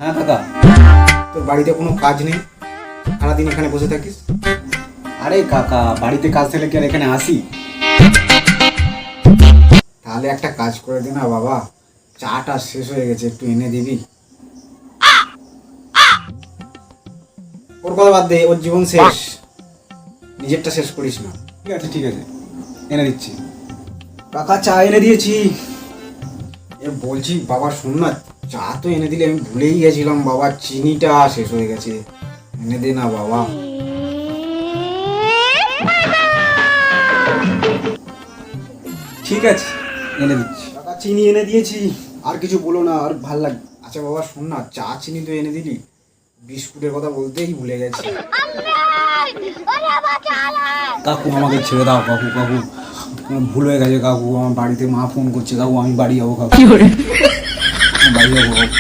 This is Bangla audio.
হ্যাঁ কাকা। তোর বাড়িতে কোনো কাজ নেই, সারাদিন এখানে বসে থাকিস? আরে কাকা, বাড়িতে কাজ থাকলে কি আর এখানে আসি? তাহলে একটা কাজ করে দে না বাবা, চাটা শেষ হয়ে গেছে, একটু এনে দিবি? ওর কথা বাদ দে, ওর জীবন শেষ, নিজেরটা শেষ করিস না। ঠিক আছে ঠিক আছে, এনে দিচ্ছি। কাকা চা এনে দিয়েছি। এ বলছি বাবা শোন না, চা তো এনে দিলে, আমি ভুলেই গেছিলাম বাবা, চিনিটা শেষ হয়ে গেছে, এনে দে না বাবা। ঠিক আছে, এনে দিচ্ছি। কাকা চিনি এনে দিয়েছি, আর কিছু বলো না, আর ভাল লাগবে। আচ্ছা বাবা শোন না, চা চিনি তো এনে দিলি, বিস্কুটের কথা বলতেই ভুলে গেছি। কাকু আমাকে ছেড়ে দাও কাকু, কাকু আমার ভুল হয়ে গেছে কাকু, আমার বাড়িতে মা ফোন করছে কাকু, আমি বাড়ি যাবো কাকু, আমি বাড়ি যাবো কাকু।